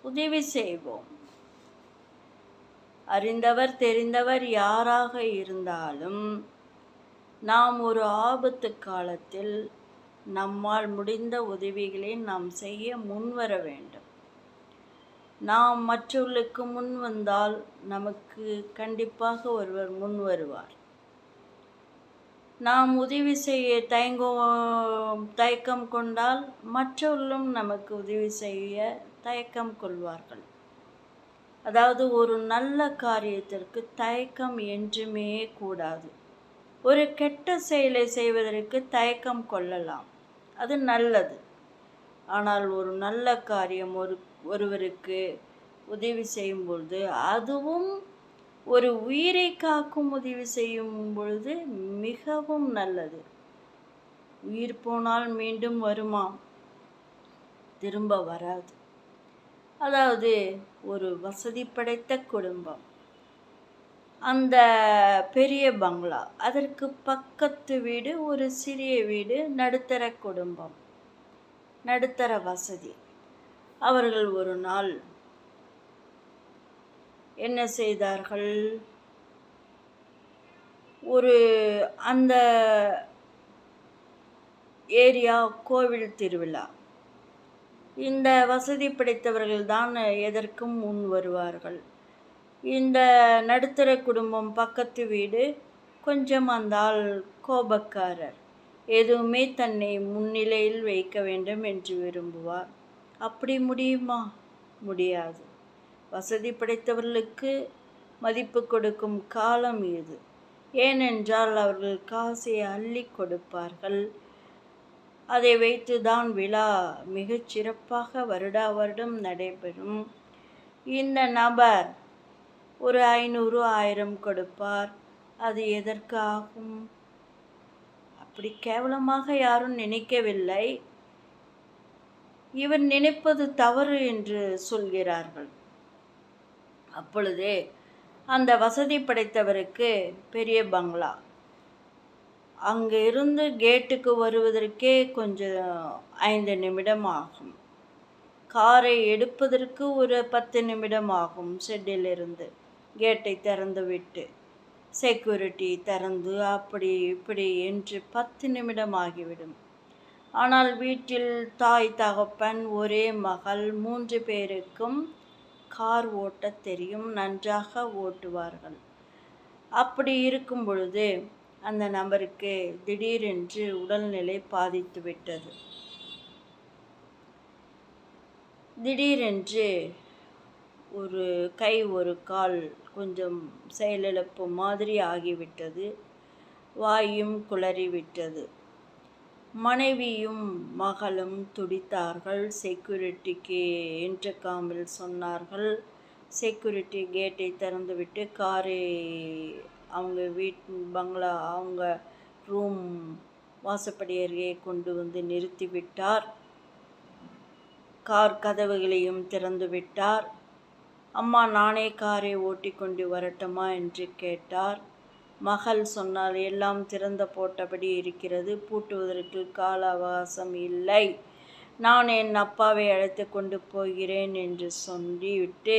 உதவி செய்வோம். அறிந்தவர் தெரிந்தவர் யாராக இருந்தாலும் நாம் ஒரு ஆபத்து காலத்தில் நம்மால் முடிந்த உதவிகளை நாம் செய்ய முன்வர வேண்டும். நாம் மற்றவர்களுக்கு முன் வந்தால் நமக்கு கண்டிப்பாக ஒருவர் முன் வருவார். நாம் உதவி செய்ய தயக்கம் கொண்டால் மற்றவர்களும் நமக்கு உதவி செய்ய தயக்கம் கொள்வார்கள். அதாவது ஒரு நல்ல காரியத்திற்கு தயக்கம் என்றுமே கூடாது. ஒரு கெட்ட செயலை செய்வதற்கு தயக்கம் கொள்ளலாம், அது நல்லது. ஆனால் ஒரு நல்ல காரியம் ஒருவருக்கு உதவி செய்யும் பொழுது, அதுவும் ஒரு உயிரை காக்கும் உதவி செய்யும் பொழுது மிகவும் நல்லது. உயிர் போனால் மீண்டும் வருமா? திரும்ப வராது. அதாவது ஒரு வசதி படைத்த குடும்பம், அந்த பெரிய பங்களா, அதற்கு பக்கத்து வீடு ஒரு சிறிய வீடு, நடுத்தர குடும்பம், நடுத்தர வசதி. அவர்கள் ஒரு நாள் என்ன செய்தார்கள்? அந்த ஏரியா கோவில் திருவிழா. இந்த வசதி படைத்தவர்கள் தான் எதற்கும் முன் வருவார்கள். இந்த நடுத்தர குடும்பம் பக்கத்து வீடு கொஞ்சம் அந்த ஆள் கோபக்காரர், எதுவுமே தன்னை முன்னிலையில் வைக்க வேண்டும் என்று விரும்புவார். அப்படி முடியுமா? முடியாது. வசதி படைத்தவர்களுக்கு மதிப்பு கொடுக்கும் காலம் இது. ஏனென்றால் அவர்கள் காசை அள்ளி கொடுப்பார்கள். அதை வைத்து தான் விழா மிகச் சிறப்பாக வருடா வருடம் நடைபெறும். இந்த நபர் ஒரு 500 1000 கொடுப்பார். அது எதற்கு ஆகும்? அப்படி கேவலமாக யாரும் நினைக்கவில்லை. இவர் நினைப்பது தவறு என்று சொல்கிறார்கள். அப்பொழுதே அந்த வசதி படைத்தவருக்கு பெரிய பங்களா, அங்கே இருந்து கேட்டுக்கு வருவதற்கே கொஞ்சம் 5 நிமிடம் ஆகும். காரை எடுப்பதற்கு ஒரு 10 நிமிடம் ஆகும். ஷெட்டிலிருந்து கேட்டை திறந்து விட்டு செக்யூரிட்டி திறந்து அப்படி இப்படி என்று 10 நிமிடம் ஆகிவிடும். ஆனால் வீட்டில் தாய் தகப்பன் ஒரே மகள் 3 பேருக்கும் கார் ஓட்ட தெரியும், நன்றாக ஓட்டுவார்கள். அப்படி இருக்கும் பொழுது அந்த நபருக்கு திடீரென்று உடல்நிலை பாதித்து விட்டது. திடீரென்று ஒரு கை ஒரு கால் கொஞ்சம் செயலிழப்பு மாதிரி ஆகிவிட்டது. வாயும் குளறிவிட்டது. மனைவியும் மகளும் துடித்தார்கள். செக்யூரிட்டிக்கு இன்டர்காமில் சொன்னார்கள். செக்யூரிட்டி கேட்டை திறந்துவிட்டு காரை அவங்க பங்களா அவங்க ரூம் வாசப்படி அருகே கொண்டு வந்து நிறுத்திவிட்டார். கார் கதவுகளையும் திறந்து விட்டார். அம்மா, நானே காரை ஓட்டி கொண்டு வரட்டுமா என்று கேட்டார். மகள் சொன்னார், எல்லாம் திறந்த போட்டபடி இருக்கிறது, பூட்டுவதற்கு கால அவகாசம் இல்லை, நான் என் அப்பாவை அழைத்து கொண்டு போகிறேன் என்று சொல்லிவிட்டு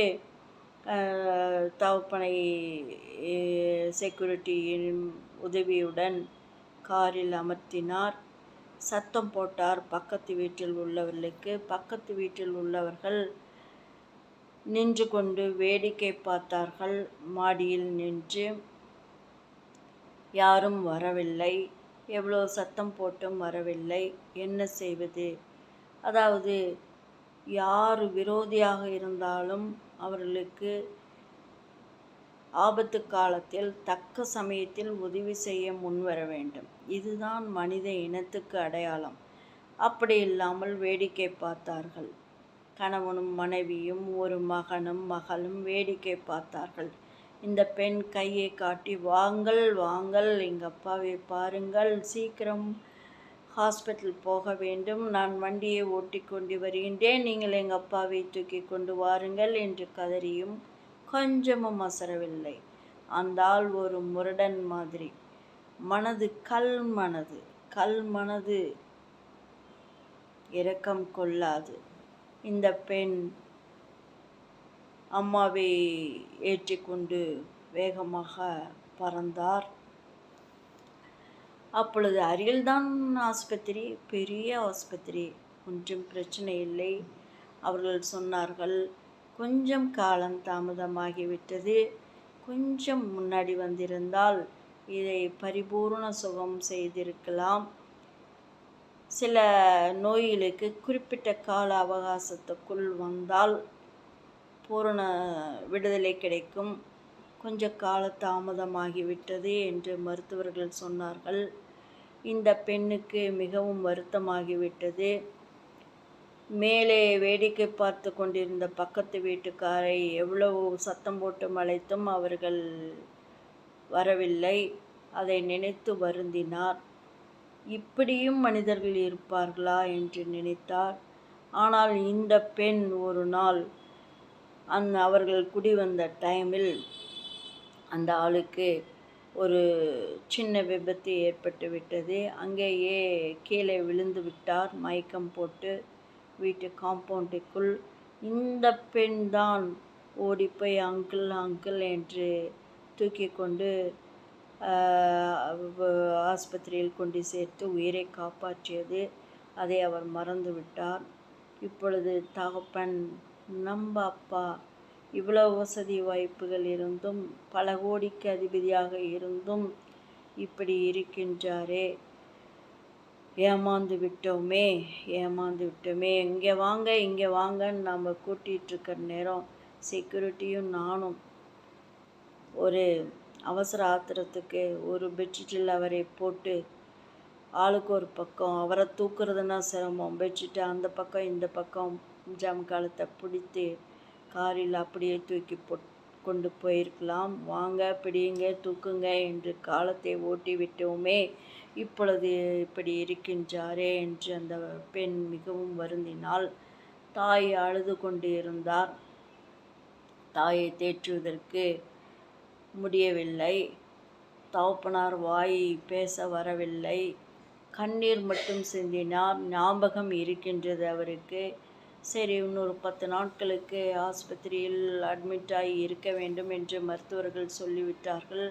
தகப்பனை செக்யூரிட்டியின் உதவியுடன் காரில் அமர்த்தினார். சத்தம் போட்டார் பக்கத்து வீட்டில் உள்ளவர்களுக்கு. பக்கத்து வீட்டில் உள்ளவர்கள் நின்று கொண்டு வேடிக்கை பார்த்தார்கள். மாடியில் நின்று யாரும் வரவில்லை. எவ்வளோ சத்தம் போட்டும் வரவில்லை. என்ன செய்வது? அதாவது யார் விரோதியாக இருந்தாலும் அவர்களுக்கு ஆபத்து காலத்தில் தக்க சமயத்தில் உதவி செய்ய முன்வர வேண்டும். இதுதான் மனித இனத்துக்கு அடையாளம். அப்படி இல்லாமல் வேடிக்கை பார்த்தார்கள். கணவனும் மனைவியும் ஒரு மகனும் மகளும் வேடிக்கை பார்த்தார்கள். இந்த பெண் கையை காட்டி, வாங்கள் வாங்கள், எங்கள் அப்பாவை பாருங்கள், சீக்கிரம் ஹாஸ்பிட்டல் போக வேண்டும், நான் வண்டியை ஓட்டி கொண்டு வருகின்றேன், நீங்கள் எங்கள் அப்பாவை தூக்கி கொண்டு வாருங்கள் என்று கதறியும் கொஞ்சமும் அசரவில்லை. அந்த ஆள் ஒரு முரடன் மாதிரி. மனது கல் மனது இரக்கம் கொள்ளாது. இந்த பெண் அம்மாவை ஏற்றிக்கொண்டு வேகமாக பறந்தார். அப்பொழுது அருகில்தான் ஆஸ்பத்திரி, பெரிய ஆஸ்பத்திரி, ஒன்றும் பிரச்சனை இல்லை. அவர்கள் சொன்னார்கள், கொஞ்சம் காலம் தாமதமாகிவிட்டது, கொஞ்சம் முன்னாடி வந்திருந்தால் இதை பரிபூர்ண சுகம் செய்திருக்கலாம். சில நோய்களுக்கு குறிப்பிட்ட கால அவகாசத்துக்குள் வந்தால் பூரண விடுதலை கிடைக்கும். கொஞ்ச கால தாமதமாகிவிட்டது என்று மருத்துவர்கள் சொன்னார்கள். இந்த பெண்ணுக்கு மிகவும் வருத்தமாகிவிட்டது. மேலே வேடிக்கை பார்த்து கொண்டிருந்த பக்கத்து வீட்டுக்காரை எவ்வளவு சத்தம் போட்டு அழைத்தும் அவர்கள் வரவில்லை. அதை நினைத்து வருந்தினார். இப்படியும் மனிதர்கள் இருப்பார்களா என்று நினைத்தார். ஆனால் இந்த பெண் ஒரு நாள் அவர்கள் குடி வந்த டைமில் அந்த ஆளுக்கு ஒரு சின்ன விபத்து ஏற்பட்டு விட்டது. அங்கேயே கீழே விழுந்து விட்டார் மயக்கம் போட்டு வீட்டு காம்பவுண்டுக்குள். இந்த பெண் தான் ஓடிப்போய் அங்கிள் அங்கிள் என்று தூக்கி கொண்டு ஆஸ்பத்திரியில் கொண்டு சேர்த்து உயிரை காப்பாற்றியது. அதை அவர் மறந்து விட்டார். இப்பொழுது தகப்பன், நம்ம அப்பா இவ்வளவு வசதி வாய்ப்புகள் இருந்தும், பல கோடிக்கு அதிபதியாக இருந்தும் இப்படி இருக்கின்றாரே, ஏமாந்து விட்டோமே. இங்கே வாங்க இங்கே வாங்கன்னு நம்ம கூட்டிகிட்ருக்கிற நேரம் செக்யூரிட்டியும் நானும் ஒரு அவசர ஆத்திரத்துக்கு ஒரு பெட்ஷீட்டில் அவரை போட்டு ஆளுக்கு ஒரு பக்கம், அவரை தூக்குறதுனா சிரமம், பெட்ஷீட்டை அந்த பக்கம் இந்த பக்கம் ஜம் காலத்தை பிடித்து காரில் அப்படியே தூக்கி கொண்டு போயிருக்கலாம். வாங்க பிடியுங்க தூக்குங்க என்று காலத்தை ஓட்டி விட்டோமே, இப்பொழுது இப்படி இருக்கின்றாரே என்று அந்த பெண் மிகவும் வருந்தினாள். தாய் அழுது கொண்டு இருந்தார். தாயை தேற்றுவதற்கு முடியவில்லை. தகப்பனார் வாய் பேச வரவில்லை. கண்ணீர் மட்டும் சிந்தினார். ஞாபகம் இருக்கின்றது அவருக்கு. சரி, இன்னொரு 10 நாட்களுக்கு ஆஸ்பத்திரியில் அட்மிட் ஆகி இருக்க வேண்டும் என்று மருத்துவர்கள் சொல்லிவிட்டார்கள்.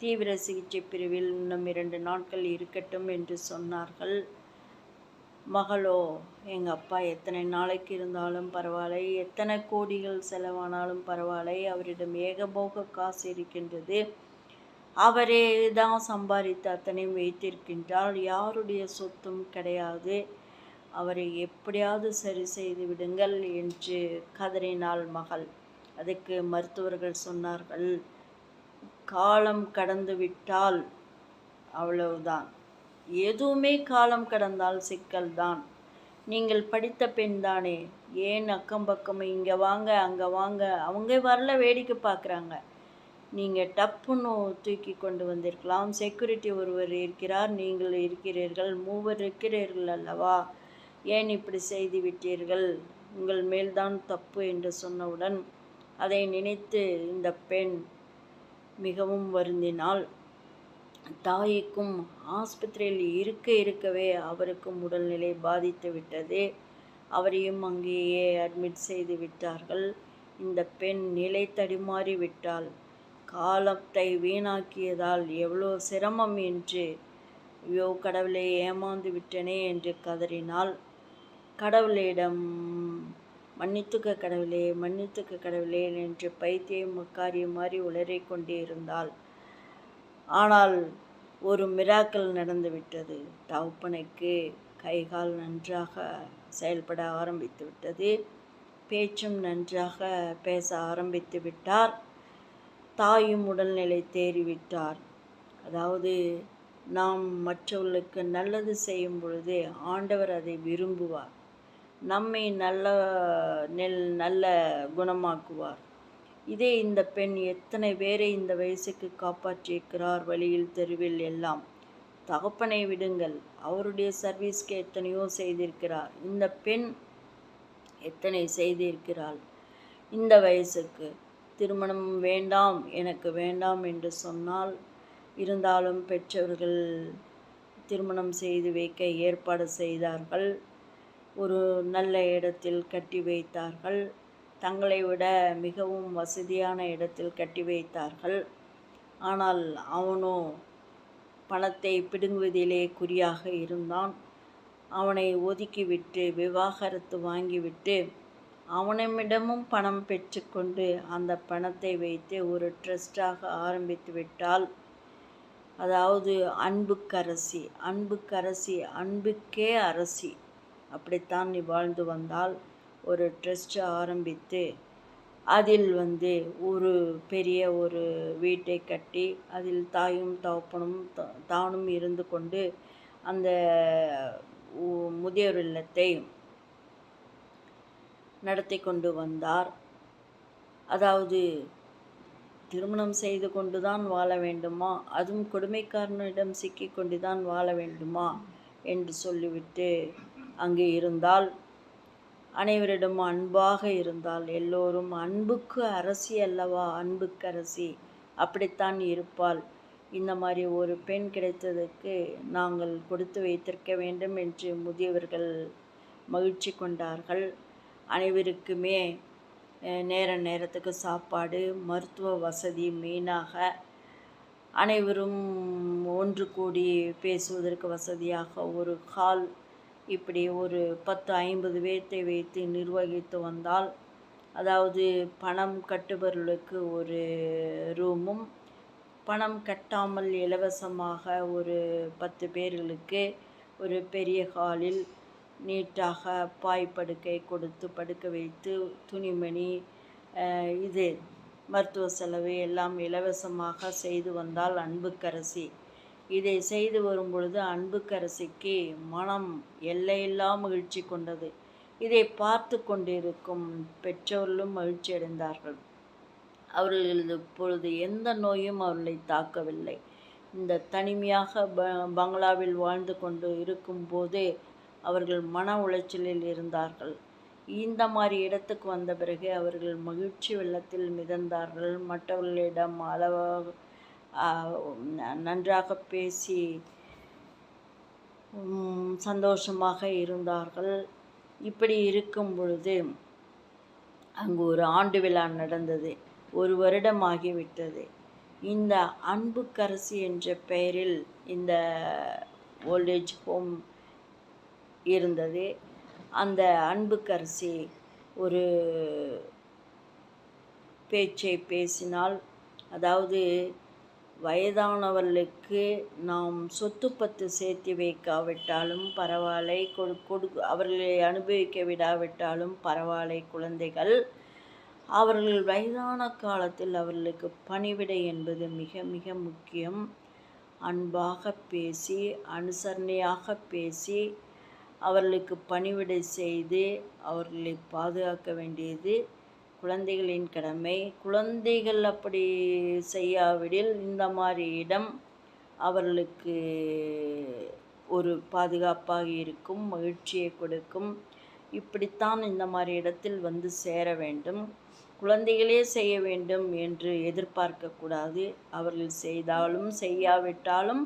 தீவிர சிகிச்சை பிரிவில் இன்னும் 2 நாட்கள் இருக்கட்டும் என்று சொன்னார்கள். மகளோ, எங்கள் அப்பா எத்தனை நாளைக்கு இருந்தாலும் பரவாயில்லை, எத்தனை கோடிகள் செலவானாலும் பரவாயில்லை, அவரிடம் ஏகபோக காசு இருக்கின்றது, அவரே தான் சம்பாதித்து அத்தனையும் வைத்திருக்கின்றார், யாருடைய சொத்தும் கிடையாது, அவரை எப்படியாவது சரி செய்து விடுங்கள் என்று கதறினாள் மகள். அதுக்கு மருத்துவர்கள் சொன்னார்கள், காலம் கடந்து விட்டால் அவ்வளவுதான், எதுவுமே காலம் கடந்தால் சிக்கல்தான். நீங்கள் படித்த பெண் தானே, ஏன் அக்கம் பக்கம் இங்கே வாங்க அங்கே வாங்க, அவங்க வரல, வேடிக்கை பார்க்குறாங்க, நீங்கள் டப்புன்னு தூக்கி கொண்டு வந்திருக்கலாம். செக்யூரிட்டி ஒருவர் இருக்கிறார், நீங்கள் இருக்கிறீர்கள், 3 இருக்கிறீர்கள் அல்லவா, ஏன் இப்படி செய்து விட்டீர்கள், உங்கள் மேல்தான் தப்பு என்று சொன்னவுடன் அதை நினைத்து இந்த பெண் மிகவும் வருந்தினாள். தாய்க்கும் ஆஸ்பத்திரியில் இருக்கவே அவருக்கும் உடல்நிலை பாதித்து விட்டது. அவரையும் அங்கேயே அட்மிட் செய்து விட்டார்கள். இந்த பெண் நிலை தடுமாறி விட்டாள். காலத்தை வீணாக்கியதால் எவ்வளோ சிரமம் என்று, ஐயோ கடவுளை ஏமாந்து விட்டனே என்று கதறினாள். கடவுளிடம் மன்னித்துக்க கடவுளே, மன்னித்துக்க கடவுளே என்று பைத்தியம் காரியம் மாதிரி உளறிக் கொண்டே இருந்தாள். ஆனால் ஒரு மிராக்கிள் நடந்துவிட்டது. தகப்பனுக்கு கைகால் நன்றாக செயல்பட ஆரம்பித்து விட்டது. பேச்சும் நன்றாக பேச ஆரம்பித்து விட்டார். தாயும் உடல்நிலை தேறிவிட்டார். அதாவது நாம் மற்றவர்களுக்கு நல்லது செய்யும் பொழுது ஆண்டவர் அதை விரும்புவார், நம்மை நல்ல குணமாக்குவார். இதே இந்த பெண் எத்தனை பேரை இந்த வயசுக்கு காப்பாற்றியிருக்கிறார், வழியில் தெருவில் எல்லாம். தகப்பனை விடுங்கள், அவருடைய சர்வீஸ்க்கு எத்தனையோ செய்திருக்கிறார். இந்த பெண் எத்தனை செய்திருக்கிறாள். இந்த வயசுக்கு திருமணம் வேண்டாம், எனக்கு வேண்டாம் என்று சொன்னால், இருந்தாலும் பெற்றவர்கள் திருமணம் செய்து வைக்க ஏற்பாடு செய்தார்கள். ஒரு நல்ல இடத்தில் கட்டி வைத்தார்கள். தங்களை விட மிகவும் வசதியான இடத்தில் கட்டி வைத்தார்கள். ஆனால் அவனோ பணத்தை பிடுங்குவதிலே குறியாக இருந்தான். அவனை ஒதுக்கிவிட்டு விவாகரத்து வாங்கிவிட்டு அவனிடமும் பணம் பெற்றுக்கொண்டு அந்த பணத்தை வைத்து ஒரு ட்ரஸ்டாக ஆரம்பித்து விட்டால், அதாவது அன்புக்கரசி, அன்புக்கே அரசி, அப்படித்தான் நீ வாழ்ந்து வந்தால் ஒரு ட்ரஸ்ட் ஆரம்பித்து அதில் ஒரு பெரிய ஒரு வீட்டை கட்டி அதில் தாயும் தகப்பனும் தானும் இருந்து கொண்டு அந்த முதியோர் இல்லத்தை நடத்தி கொண்டு வந்தார். அதாவது திருமணம் செய்து கொண்டுதான் வாழ வேண்டுமா, அதுவும் கொடுமைக்காரனிடம் சிக்கி கொண்டுதான் வாழ வேண்டுமா என்று சொல்லிவிட்டு அங்கே இருந்தால், அனைவரிடம் அன்பாக இருந்தால், எல்லோரும் அன்புக்கு அரசி அல்லவா, அன்புக்கரசி, அப்படித்தான் இருப்பாள். இந்த மாதிரி ஒரு பெண் கிடைத்ததற்கு நாங்கள் கொடுத்து வைத்திருக்க வேண்டும் என்று முதியவர்கள் மகிழ்ச்சி கொண்டார்கள். அனைவருக்குமே நேரத்துக்கு சாப்பாடு, மருத்துவ வசதி மெயினாக, அனைவரும் ஒன்று கூடி பேசுவதற்கு வசதியாக ஒரு ஹால், இப்படி ஒரு 10-50 பேர்த்தை வைத்து நிர்வகித்து வந்தால், அதாவது பணம் கட்டுபவர்களுக்கு ஒரு ரூமும், பணம் கட்டாமல் இலவசமாக ஒரு 10 பேர்களுக்கு ஒரு பெரிய ஹாலில் நீட்டாக பாய் படுக்கை கொடுத்து படுக்க வைத்து துணிமணி இது மருத்துவ செலவு எல்லாம் இலவசமாக செய்து வந்தால் அன்புக்கரசி. இதை செய்து வரும் பொழுது அன்புக்கரசிக்கு மனம் எல்லையில்லா மகிழ்ச்சி கொண்டது. இதை பார்த்து கொண்டிருக்கும் பெற்றோர்களும் மகிழ்ச்சி அடைந்தார்கள். அவர்கள் இப்பொழுது எந்த நோயும் அவர்களை தாக்கவில்லை. இந்த தனிமையாக பங்களாவில் வாழ்ந்து கொண்டு இருக்கும்போது அவர்கள் மன உளைச்சலில் இருந்தார்கள். இந்த மாதிரி இடத்துக்கு வந்த பிறகு அவர்கள் மகிழ்ச்சி வெள்ளத்தில் மிதந்தார்கள். மற்றவர்களிடம் அளவாக நன்றாக பேசி சந்தோஷமாக இருந்தார்கள். இப்படி இருக்கும் பொழுது அங்கு ஒரு ஆண்டு விழா நடந்தது. 1 வருடம் ஆகிவிட்டது. இந்த அன்புக்கரசி என்ற பெயரில் இந்த ஓல்டேஜ் ஹோம் இருந்தது. அந்த அன்புக்கரசி ஒரு பேச்சை பேசினால், அதாவது வயதானவர்களுக்கு நாம் சொத்து பத்து சேர்த்து வைக்காவிட்டாலும் பரவாயில்லை, அவர்களை அனுபவிக்க விடாவிட்டாலும் பரவாயில்லை, குழந்தைகள் அவர்கள் வயதான காலத்தில் அவர்களுக்கு பணிவிடை என்பது மிக மிக முக்கியம். அன்பாக பேசி அனுசரணையாக பேசி அவர்களுக்கு பணிவிடை செய்து அவர்களை பாதுகாக்க வேண்டியது குழந்தைகளின் கடமை. குழந்தைகள் அப்படி செய்யாவிடில் இந்த மாதிரி இடம் அவர்களுக்கு ஒரு பாதுகாப்பாக இருக்கும், மகிழ்ச்சியை கொடுக்கும். இப்படித்தான் இந்த மாதிரி இடத்தில் சேர வேண்டும். குழந்தைகளே செய்ய வேண்டும் என்று எதிர்பார்க்கக்கூடாது. அவர்கள் செய்தாலும் செய்யாவிட்டாலும்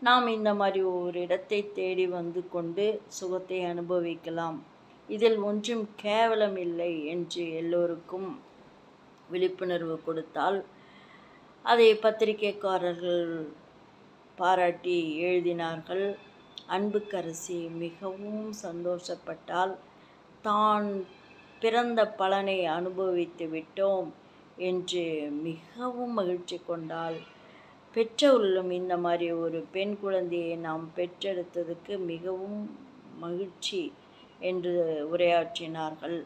நாம் இந்த மாதிரி ஒரு இடத்தை தேடி கொண்டு சுகத்தை அனுபவிக்கலாம். இதில் ஒன்றும் கேவலம் இல்லை என்று எல்லோருக்கும் விழிப்புணர்வு கொடுத்தால், அதை பத்திரிகைக்காரர்கள் பாராட்டி எழுதினார்கள். அன்புக்கரசி மிகவும் சந்தோஷப்பட்டால், தான் பிறந்த பலனை அனுபவித்து விட்டோம் என்று மிகவும் மகிழ்ச்சி கொண்டாள். பெற்றவர்களும் இந்த மாதிரி ஒரு பெண் குழந்தையை நாம் பெற்றெடுத்ததுக்கு மிகவும் மகிழ்ச்சி என்று உரையாற்றினார்கள்.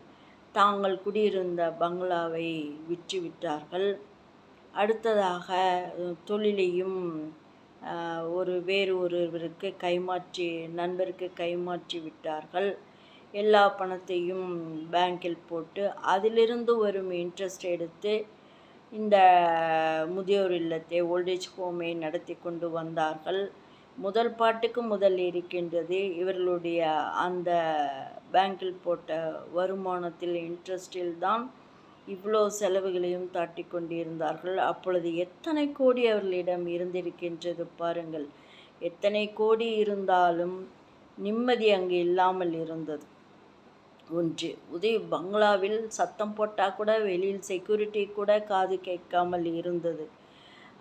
தாங்கள் குடியிருந்த பங்களாவை விற்றுவிட்டார்கள். அடுத்ததாக தொழிலையும் வேறு ஒருவருக்கு நண்பருக்கு கைமாற்றி விட்டார்கள். எல்லா பணத்தையும் பேங்கில் போட்டு அதிலிருந்து வரும் இன்ட்ரெஸ்ட் எடுத்து இந்த முதியோர் இல்லத்தை ஓல்டேஜ் ஹோமை நடத்தி கொண்டு வந்தார்கள். முதல் பாட்டுக்கு முதல் இருக்கின்றது. இவர்களுடைய அந்த பேங்கில் போட்ட வருமானத்தில் இன்ட்ரெஸ்டில் தான் இவ்வளோ செலவுகளையும் தாட்டி கொண்டிருந்தார்கள். அப்பொழுது எத்தனை கோடி அவர்களிடம் இருந்திருக்கின்றது பாருங்கள். எத்தனை கோடி இருந்தாலும் நிம்மதி அங்கு இல்லாமல் இருந்தது. ஒன்று. பங்களாவில் சத்தம் போட்டால் கூட வெளியில் செக்யூரிட்டி கூட காது கேட்காமல் இருந்தது.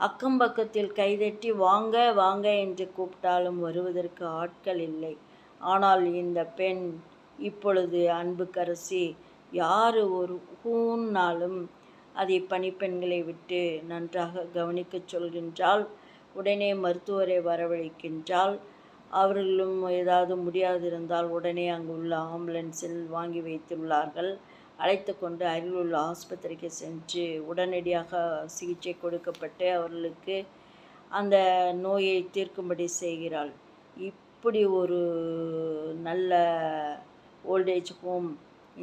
அக்கம் பக்கத்தில் கைதட்டி வாங்க வாங்க என்று கூப்பிட்டாலும் வருவதற்கு ஆட்கள் இல்லை. ஆனால் இந்த பெண் இப்பொழுது அன்புக்கரசி யார் ஒரு ஊன்னாலும் அதை பணிப்பெண்களை விட்டு நன்றாக கவனிக்கச் சொல்கின்றாள். உடனே மருத்துவரை வரவழைக்கின்றாள். அவர்களும் ஏதாவது முடியாதிருந்தால் உடனே அங்கு உள்ள ஆம்புலன்ஸில் வாங்கி வைத்துள்ளார்கள். அழைத்து கொண்டு அருகில் உள்ள ஆஸ்பத்திரிக்கு சென்று உடனடியாக சிகிச்சை கொடுக்கப்பட்டு அவர்களுக்கு அந்த நோயை தீர்க்கும்படி செய்கிறாள். இப்படி ஒரு நல்ல ஓல்டேஜ் ஹோம்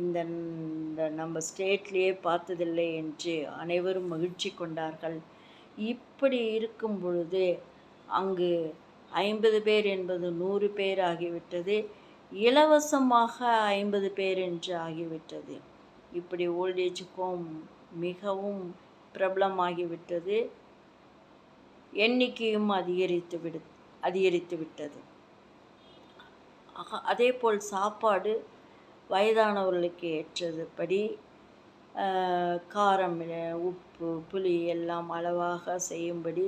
இந்த நம்ம ஸ்டேட்லேயே பார்த்ததில்லை என்று அனைவரும் மகிழ்ச்சி கொண்டார்கள். இப்படி இருக்கும் பொழுது அங்கு 50 பேர் என்பது 100 பேர் ஆகிவிட்டது. இலவசமாக 50 பேர் என்று ஆகிவிட்டது. இப்படி ஓல்டேஜ் ஹோம் மிகவும் பிரபலமாகிவிட்டது. எண்ணிக்கையும் அதிகரித்து விட்டது. அதேபோல் சாப்பாடு வயதானவர்களுக்கு ஏற்றதுபடி காரம், உப்பு, புளி எல்லாம் அளவாக செய்யும்படி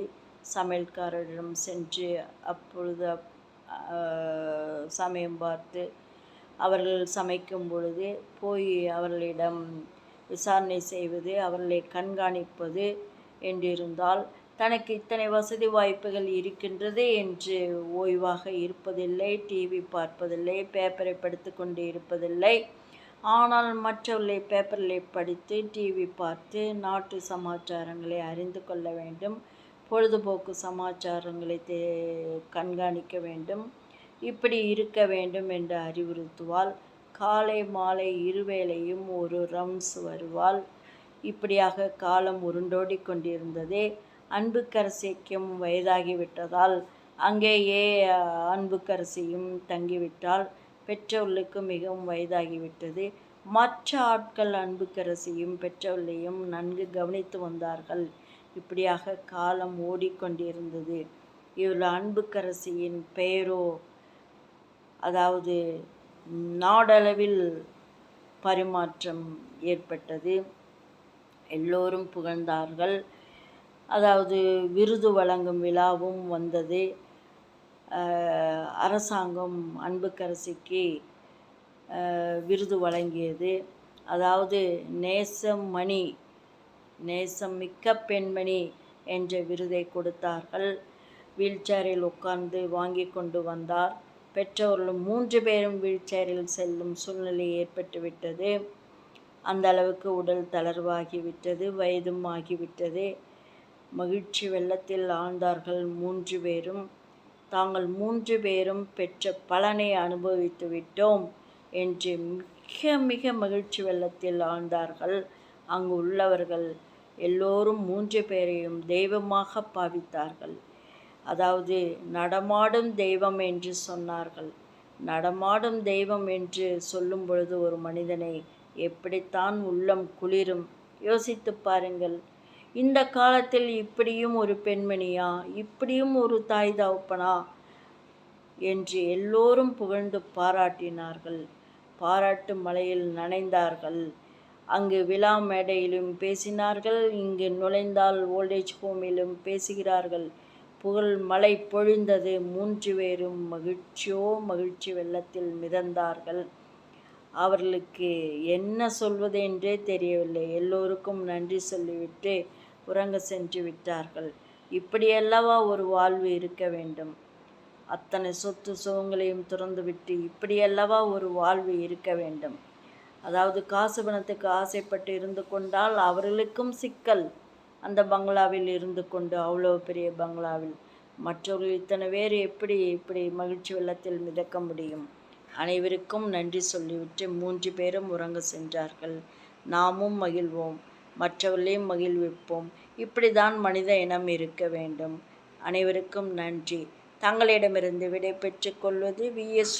சமையல்காரரிடம் சென்று அப்பொழுது சமயம் பார்த்து அவர்கள் சமைக்கும் பொழுது போய் அவர்களிடம் விசாரணை செய்வது, அவர்களை கண்காணிப்பது என்றிருந்தால் தனக்கு இத்தனை வசதி வாய்ப்புகள் இருக்கின்றது என்று ஓய்வாக இருப்பதில்லை, டிவி பார்ப்பதில்லை, பேப்பரை படித்து கொண்டு இருப்பதில்லை. ஆனால் மற்றவர்களை பேப்பர்களை படித்து டிவி பார்த்து நாட்டு சமாச்சாரங்களை அறிந்து கொள்ள வேண்டும், பொழுதுபோக்கு சமாச்சாரங்களை கண்காணிக்க வேண்டும், இப்படி இருக்க வேண்டும் என்று அறிவுறுத்துவாள். காலை மாலை இருவேளையும் ஒரு ரவுண்ட்ஸ் வருவாள். இப்படியாக காலம் உருண்டோடி கொண்டிருந்ததே. அன்புக்கரசிக்கும் வயதாகிவிட்டதால் அங்கேயே அன்புக்கரசியும் தங்கிவிட்டாள். பெற்றவர்களுக்கு மிகவும் வயதாகிவிட்டது. மற்ற ஆட்கள் அன்புக்கரசியும் பெற்றவர்களையும் நன்கு கவனித்து வந்தார்கள். இப்படியாக காலம் ஓடிக்கொண்டிருந்தது. இவள் அன்புக்கரசியின் பெயரோ அதாவது நாடளவில் பரிமாற்றம் ஏற்பட்டது. எல்லோரும் புகழ்ந்தார்கள். அதாவது விருது வழங்கும் விழாவும் வந்தது. அரசாங்கம் அன்புக்கரசிக்கு விருது வழங்கியது. அதாவது நேசம் மிக்க பெண்மணி என்ற விருதை கொடுத்தார்கள். வீல்சேரில் உட்கார்ந்து வாங்கி கொண்டு வந்தார். பெற்றவர்களும் 3 பேரும் வீல்சேரில் செல்லும் சூழ்நிலை ஏற்பட்டுவிட்டது. அந்த அளவுக்கு உடல் தளர்வாகிவிட்டது, வயதும் ஆகிவிட்டது. மகிழ்ச்சி வெள்ளத்தில் ஆழ்ந்தார்கள் 3 பேரும். தாங்கள் 3 பேரும் பெற்ற பலனை அனுபவித்து விட்டோம் என்று மிக மிக மகிழ்ச்சி வெள்ளத்தில் ஆழ்ந்தார்கள். அங்கு உள்ளவர்கள் எல்லோரும் 3 பேரையும் தெய்வமாக பாவித்தார்கள். அதாவது நடமாடும் தெய்வம் என்று சொன்னார்கள். நடமாடும் தெய்வம் என்று சொல்லும் பொழுது ஒரு மனிதனை எப்படித்தான் உள்ளம் குளிரும் யோசித்து பாருங்கள். இந்த காலத்தில் இப்படியும் ஒரு பெண்மணியா, இப்படியும் ஒரு தாய் தகப்பனா என்று எல்லோரும் புகழ்ந்து பாராட்டினார்கள். பாராட்டு மலையில் நனைந்தார்கள். அங்கு விழா மேடையிலும் பேசினார்கள், இங்கு நுழைந்தால் ஓல்டேஜ் ஹோமிலும் பேசுகிறார்கள். புகழ் மழை பொழிந்தது. 3 பேரும் மகிழ்ச்சி வெள்ளத்தில் மிதந்தார்கள். அவர்களுக்கு என்ன சொல்வது என்றே தெரியவில்லை. எல்லோருக்கும் நன்றி சொல்லிவிட்டு உறங்க சென்று விட்டார்கள். இப்படியல்லவா ஒரு வாழ்வு இருக்க வேண்டும். அத்தனை சொத்து சுகங்களையும் துறந்துவிட்டு இப்படியல்லவா ஒரு வாழ்வு இருக்க வேண்டும். அதாவது காசு பணத்துக்கு ஆசைப்பட்டு இருந்து கொண்டால் அவர்களுக்கும் சிக்கல். அந்த பங்களாவில் இருந்து கொண்டு, அவ்வளோ பெரிய பங்களாவில் மற்றவர்கள் இத்தனை பேர் இப்படி மகிழ்ச்சி வெள்ளத்தில் மிதக்க முடியும். அனைவருக்கும் நன்றி சொல்லிவிட்டு 3 பேரும் உறங்க சென்றார்கள். நாமும் மகிழ்வோம், மற்றவர்களையும் மகிழ்விப்போம். இப்படிதான் மனித இனம் இருக்க வேண்டும். அனைவருக்கும் நன்றி. தங்களிடமிருந்து விடை பெற்றுக் கொள்வது VS